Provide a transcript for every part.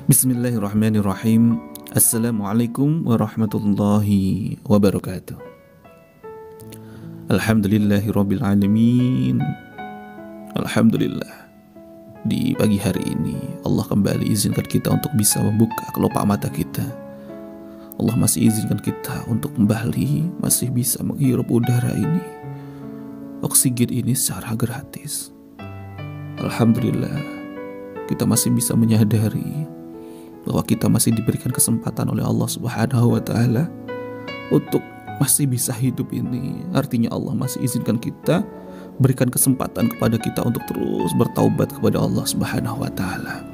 Bismillahirrahmanirrahim. Assalamualaikum warahmatullahi wabarakatuh. Alhamdulillahirabbil alamin. Alhamdulillah. Di pagi hari ini Allah kembali izinkan kita untuk bisa membuka kelopak mata kita. Allah masih izinkan kita untuk kembali masih bisa menghirup udara ini, oksigen ini secara gratis. Alhamdulillah, kita masih bisa menyadari bahwa kita masih diberikan kesempatan oleh Allah Subhanahu wa Ta'ala untuk masih bisa hidup ini. Artinya Allah masih izinkan kita, berikan kesempatan kepada kita untuk terus bertaubat kepada Allah Subhanahu wa Ta'ala.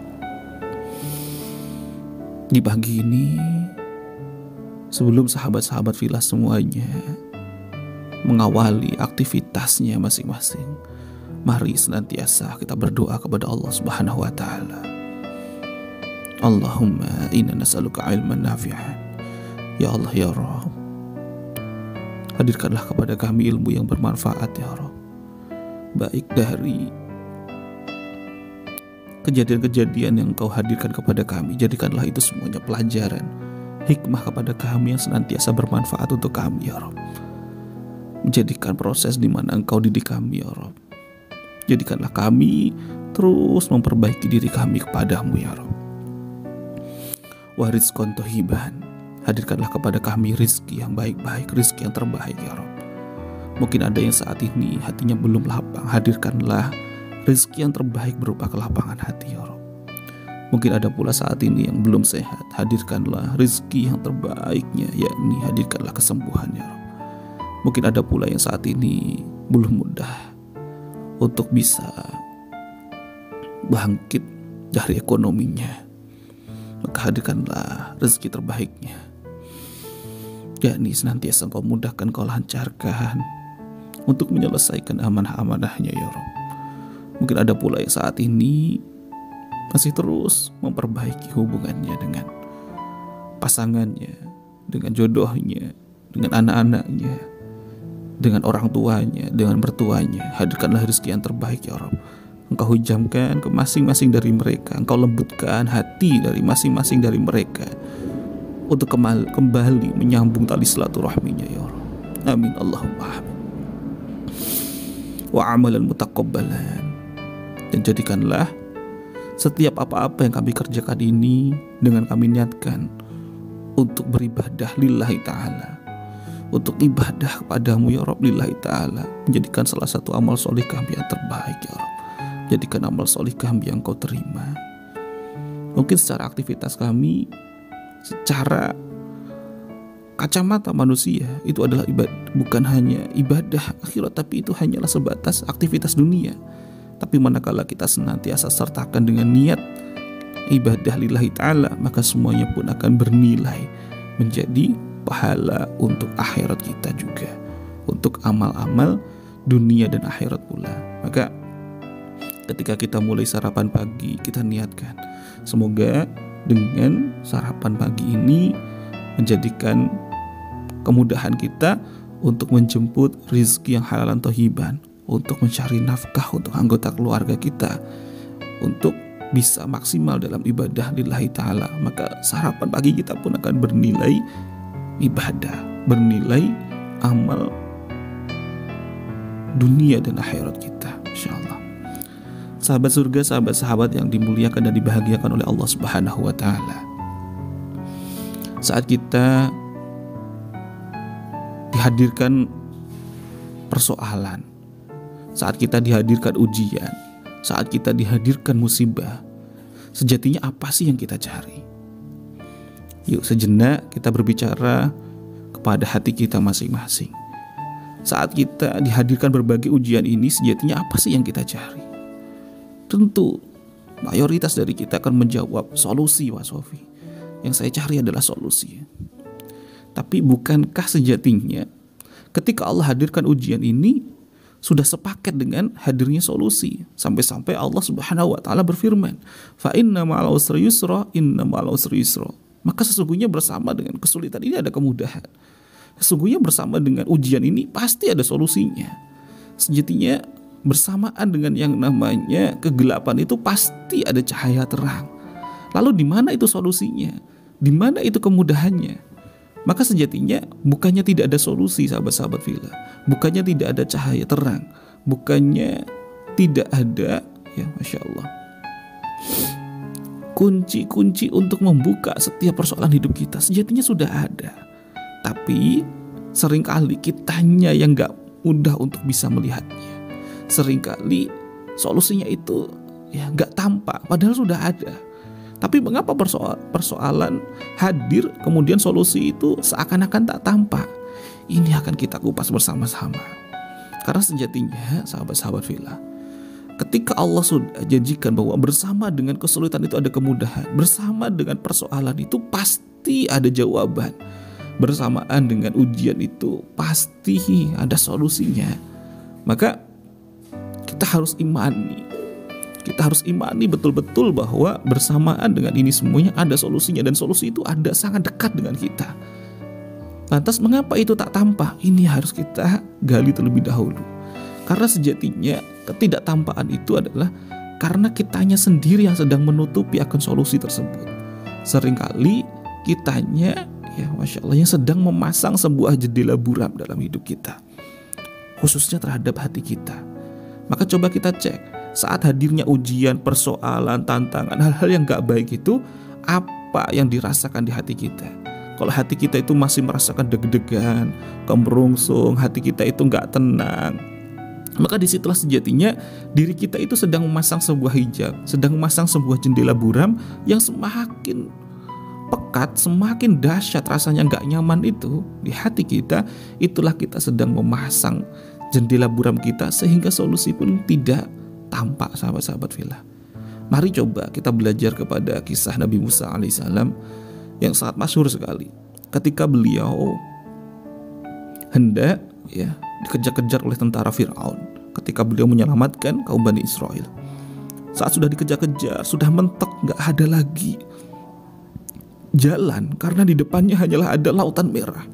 Di pagi ini, sebelum sahabat-sahabat Filah semuanya mengawali aktivitasnya masing-masing, mari senantiasa kita berdoa kepada Allah Subhanahu wa Ta'ala. Allahumma inna nas'aluka ilman nafi'an. Ya Allah, ya Rabb, hadirkanlah kepada kami ilmu yang bermanfaat, ya Rabb. Baik dari kejadian-kejadian yang Engkau hadirkan kepada kami, jadikanlah itu semuanya pelajaran, hikmah kepada kami yang senantiasa bermanfaat untuk kami, ya Rabb. Menjadikan proses di mana Engkau didik kami, ya Rabb. Jadikanlah kami terus memperbaiki diri kami kepadamu, ya Rabb. Wa rizqan thayyiban, hadirkanlah kepada kami rizki yang baik-baik, rizki yang terbaik, ya Rabb. Mungkin ada yang saat ini hatinya belum lapang, hadirkanlah rizki yang terbaik berupa kelapangan hati, ya Rabb. Mungkin ada pula saat ini yang belum sehat, hadirkanlah rizki yang terbaiknya, yakni hadirkanlah kesembuhan, ya Rabb. Mungkin ada pula yang saat ini belum mudah untuk bisa bangkit dari ekonominya, maka hadirkanlah rezeki terbaiknya, yakni senantiasa Engkau mudahkan, Engkau lancarkan untuk menyelesaikan amanah-amanahnya, ya Rabb. Mungkin ada pula yang saat ini masih terus memperbaiki hubungannya dengan pasangannya, dengan jodohnya, dengan anak-anaknya, dengan orang tuanya, dengan mertuanya. Hadirkanlah rezeki yang terbaik, ya Rabb. Engkau hujamkan ke masing-masing dari mereka, Engkau lembutkan hati dari masing-masing dari mereka untuk kembali menyambung tali silaturahminya, ya Allah. Amin Allahumma amin. Wa amalan mutaqabbalan, dan jadikanlah setiap apa-apa yang kami kerjakan ini dengan kami niatkan untuk beribadah lillahi ta'ala, untuk ibadah kepadamu, ya Rabb, lillahi ta'ala. Menjadikan salah satu amal soleh kami yang terbaik, ya Rabb. Jadikan amal soleh kami yang Kau terima. Mungkin secara aktivitas kami, secara kacamata manusia, itu adalah ibadah, bukan hanya ibadah akhirat, tapi itu hanyalah sebatas aktivitas dunia. Tapi manakala kita senantiasa sertakan dengan niat ibadah lillahi ta'ala, maka semuanya pun akan bernilai menjadi pahala untuk akhirat kita juga, untuk amal-amal dunia dan akhirat pula. Maka ketika kita mulai sarapan pagi, kita niatkan semoga dengan sarapan pagi ini menjadikan kemudahan kita untuk menjemput rizki yang halalan thayyiban, untuk mencari nafkah untuk anggota keluarga kita, untuk bisa maksimal dalam ibadah lillahi ta'ala. Maka sarapan pagi kita pun akan bernilai ibadah, bernilai amal dunia dan akhirat kita, insyaallah. Sahabat surga, sahabat-sahabat yang dimuliakan dan dibahagiakan oleh Allah Subhanahu wa Ta'ala, saat kita dihadirkan persoalan, saat kita dihadirkan ujian, saat kita dihadirkan musibah, sejatinya apa sih yang kita cari? Yuk sejenak kita berbicara kepada hati kita masing-masing. Saat kita dihadirkan berbagai ujian ini, sejatinya apa sih yang kita cari? Tentu mayoritas dari kita akan menjawab solusi, Pak Sofi. Yang saya cari adalah solusi. Tapi bukankah sejatinya ketika Allah hadirkan ujian ini sudah sepaket dengan hadirnya solusi? Sampai-sampai Allah Subhanahu wa Ta'ala berfirman, fa inna ma'al usri yusra, inna ma'al usri yusra. Maka sesungguhnya bersama dengan kesulitan ini ada kemudahan. Sesungguhnya bersama dengan ujian ini pasti ada solusinya. Sejatinya bersamaan dengan yang namanya kegelapan itu pasti ada cahaya terang. Lalu di mana itu solusinya? Di mana itu kemudahannya? Maka sejatinya bukannya tidak ada solusi, sahabat-sahabat fillah. Bukannya tidak ada cahaya terang. Bukannya tidak ada, ya Masya Allah, kunci-kunci untuk membuka setiap persoalan hidup kita. Sejatinya sudah ada. Tapi seringkali kitanya yang gak mudah untuk bisa melihatnya. Seringkali solusinya itu ya gak tampak, padahal sudah ada. Tapi mengapa persoalan hadir kemudian solusi itu seakan-akan tak tampak? Ini akan kita kupas bersama-sama. Karena sejatinya sahabat-sahabat fillah, ketika Allah sudah janjikan bahwa bersama dengan kesulitan itu ada kemudahan, bersama dengan persoalan itu pasti ada jawaban, bersamaan dengan ujian itu pasti ada solusinya. Maka kita harus imani. Kita harus imani betul-betul bahwa bersamaan dengan ini semuanya ada solusinya, dan solusi itu ada sangat dekat dengan kita. Lantas mengapa itu tak tampak? Ini harus kita gali terlebih dahulu. Karena sejatinya ketidaktampakan itu adalah karena kitanya sendiri yang sedang menutupi akan solusi tersebut. Seringkali kitanya, ya Masya Allah, yang sedang memasang sebuah jendela buram dalam hidup kita, khususnya terhadap hati kita. Maka coba kita cek, saat hadirnya ujian, persoalan, tantangan, hal-hal yang gak baik itu, apa yang dirasakan di hati kita? Kalau hati kita itu masih merasakan deg-degan, kemerungsung, hati kita itu gak tenang, maka disitulah sejatinya diri kita itu sedang memasang sebuah hijab, sedang memasang sebuah jendela buram yang semakin pekat, semakin dahsyat rasanya gak nyaman itu di hati kita. Itulah kita sedang memasang jendela buram kita sehingga solusi pun tidak tampak, sahabat-sahabat fillah. Mari coba kita belajar kepada kisah Nabi Musa alaihissalam yang sangat masyhur sekali. Ketika beliau hendak dikejar-kejar oleh tentara Fir'aun, ketika beliau menyelamatkan kaum Bani Israel, saat sudah dikejar-kejar, sudah mentek, gak ada lagi jalan karena di depannya hanyalah ada lautan merah.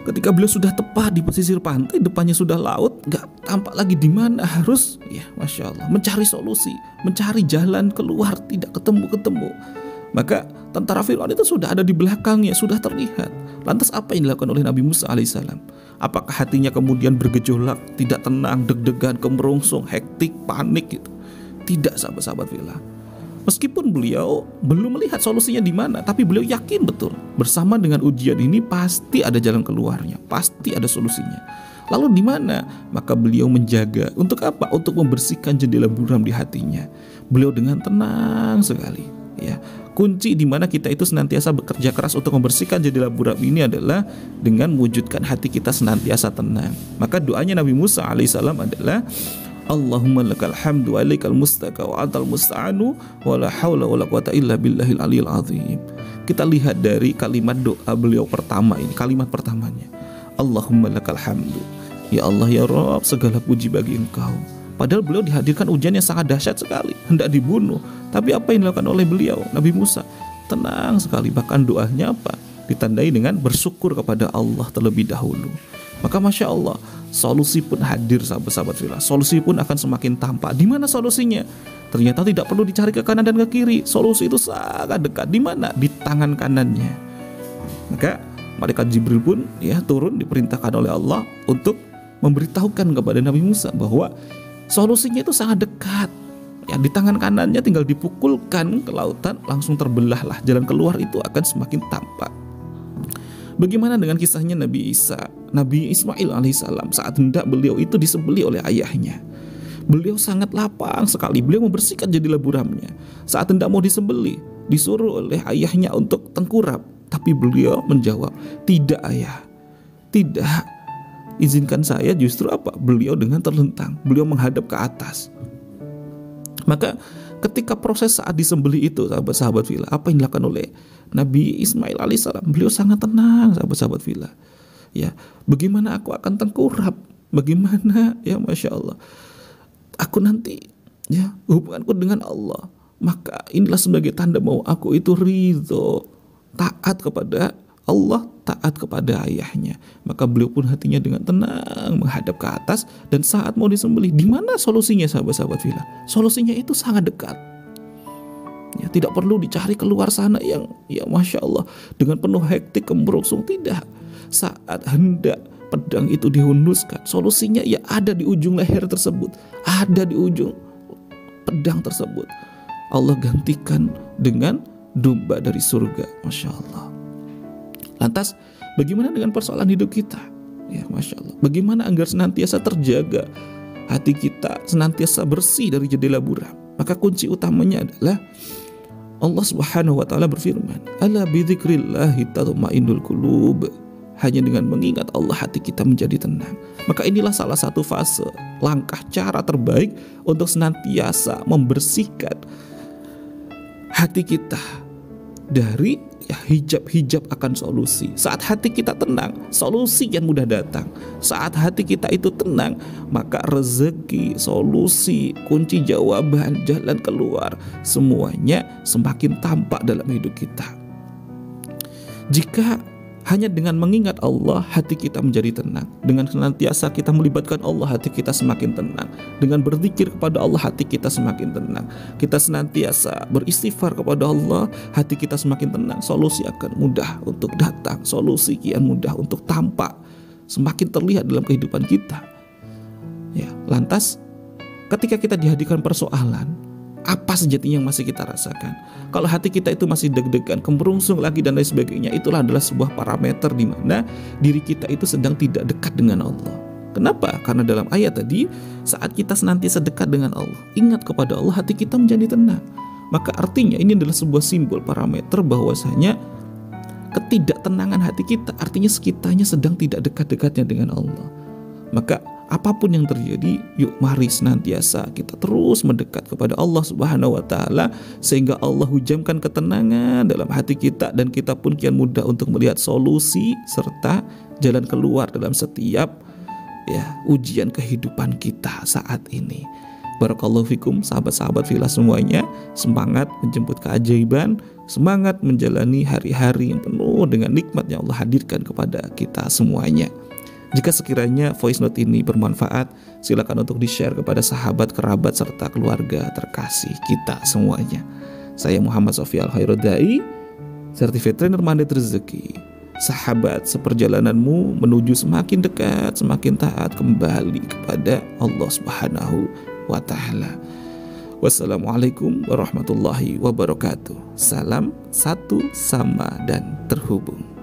Ketika beliau sudah tepat di pesisir pantai, depannya sudah laut, gak tampak lagi di mana harus, ya Masya Allah, mencari solusi, mencari jalan keluar, tidak ketemu-ketemu. Maka tentara Fir'aun itu sudah ada di belakangnya, sudah terlihat. Lantas apa yang dilakukan oleh Nabi Musa alaihissalam? Apakah hatinya kemudian bergejolak, tidak tenang, deg-degan, kemerungsung, hektik, panik gitu? Tidak, sahabat-sahabat fillah. Meskipun beliau belum melihat solusinya di mana, tapi beliau yakin betul bersama dengan ujian ini pasti ada jalan keluarnya, pasti ada solusinya. Lalu di mana? Maka beliau menjaga. Untuk apa? Untuk membersihkan jendela buram di hatinya. Beliau dengan tenang sekali, ya. Kunci di mana kita itu senantiasa bekerja keras untuk membersihkan jendela buram ini adalah dengan mewujudkan hati kita senantiasa tenang. Maka doanya Nabi Musa alaihissalam adalah Allahumma lakal hamdu wa ilaikal mustaka wa antal musta'anu wa la hawla wa la quwata illa billahil aliyil azim. Kita lihat dari kalimat doa beliau pertama ini, kalimat pertamanya, Allahumma lakal hamdu. Ya Allah ya Rabb, segala puji bagi Engkau. Padahal beliau dihadirkan ujian yang sangat dahsyat sekali, hendak dibunuh. Tapi apa yang dilakukan oleh beliau, Nabi Musa? Tenang sekali, bahkan doanya apa? Ditandai dengan bersyukur kepada Allah terlebih dahulu. Maka Masya Allah, solusi pun hadir, sahabat-sahabat fillah. Solusi pun akan semakin tampak. Di mana solusinya? Ternyata tidak perlu dicari ke kanan dan ke kiri. Solusi itu sangat dekat. Di mana? Di tangan kanannya. Maka malaikat Jibril pun turun, diperintahkan oleh Allah untuk memberitahukan kepada Nabi Musa bahwa solusinya itu sangat dekat. Ya, di tangan kanannya tinggal dipukulkan ke lautan, langsung terbelahlah. Jalan keluar itu akan semakin tampak. Bagaimana dengan kisahnya Nabi Ismail alaihissalam saat hendak beliau itu disembelih oleh ayahnya? Beliau sangat lapang sekali, beliau membersihkan jendela buramnya. Saat hendak mau disembelih, disuruh oleh ayahnya untuk tengkurap, tapi beliau menjawab, tidak ayah, tidak, izinkan saya. Justru apa? Beliau dengan terlentang, beliau menghadap ke atas. Maka ketika proses saat disembelih itu, sahabat-sahabat fillah, apa yang dilakukan oleh Nabi Ismail alaihissalam? Beliau sangat tenang, sahabat-sahabat fillah. Ya, bagaimana aku akan tengkurap? Bagaimana, ya Masya Allah, aku nanti, ya, hubunganku dengan Allah. Maka inilah sebagai tanda bahwa aku itu ridho, taat kepada Allah, taat kepada ayahnya. Maka beliau pun hatinya dengan tenang menghadap ke atas. Dan saat mau disembelih, di mana solusinya, sahabat-sahabat fillah? Solusinya itu sangat dekat. sebaliknya. Tidak perlu dicari keluar sana yang ya Masya Allah dengan penuh hektik kemerongsung. Tidak. Saat hendak pedang itu dihunuskan, solusinya ya ada di ujung leher tersebut, ada di ujung pedang tersebut. Allah gantikan dengan domba dari surga. Masya Allah. Lantas bagaimana dengan persoalan hidup kita? Ya Masya Allah. Bagaimana agar senantiasa terjaga hati kita, senantiasa bersih dari jendela buram? Maka kunci utamanya adalah Allah Subhanahu wa taala berfirman, "Ala bidzikrillahi tatma'innul qulub." Hanya dengan mengingat Allah hati kita menjadi tenang. Maka inilah salah satu fase, langkah, cara terbaik untuk senantiasa membersihkan hati kita dari hijab-hijab akan solusi. Saat hati kita tenang, solusi yang mudah datang. Saat hati kita itu tenang, maka rezeki, solusi, kunci jawaban, jalan keluar, semuanya semakin tampak dalam hidup kita. Jika hanya dengan mengingat Allah, hati kita menjadi tenang. Dengan senantiasa kita melibatkan Allah, hati kita semakin tenang. Dengan berzikir kepada Allah, hati kita semakin tenang. Kita senantiasa beristighfar kepada Allah, hati kita semakin tenang. Solusi akan mudah untuk datang. Solusi kian mudah untuk tampak, semakin terlihat dalam kehidupan kita. Ya, lantas ketika kita dihadirkan persoalan, apa sejatinya yang masih kita rasakan? Kalau hati kita itu masih deg-degan, kemerungsung lagi dan lain sebagainya, itulah adalah sebuah parameter di mana diri kita itu sedang tidak dekat dengan Allah. Kenapa? Karena dalam ayat tadi, saat kita senantiasa dekat dengan Allah, ingat kepada Allah, hati kita menjadi tenang. Maka artinya ini adalah sebuah simbol parameter bahwasanya ketidaktenangan hati kita, artinya sekitarnya sedang tidak dekat-dekatnya dengan Allah. Maka apapun yang terjadi, yuk mari senantiasa kita terus mendekat kepada Allah Subhanahu wa taala, sehingga Allah hujamkan ketenangan dalam hati kita dan kita pun kian mudah untuk melihat solusi serta jalan keluar dalam setiap ujian kehidupan kita saat ini. Barakallahu fikum sahabat-sahabat fillah semuanya, semangat menjemput keajaiban, semangat menjalani hari-hari yang penuh dengan nikmat yang Allah hadirkan kepada kita semuanya. Jika sekiranya voice note ini bermanfaat, silakan untuk di-share kepada sahabat, kerabat, serta keluarga terkasih kita semuanya. Saya Muhammad Sofi Al-Khairuddai, Certified Trainer Mandat Rezeki. Sahabat, seperjalananmu menuju semakin dekat, semakin taat kembali kepada Allah Subhanahu wa ta'ala. Wassalamualaikum warahmatullahi wabarakatuh. Salam satu sama dan terhubung.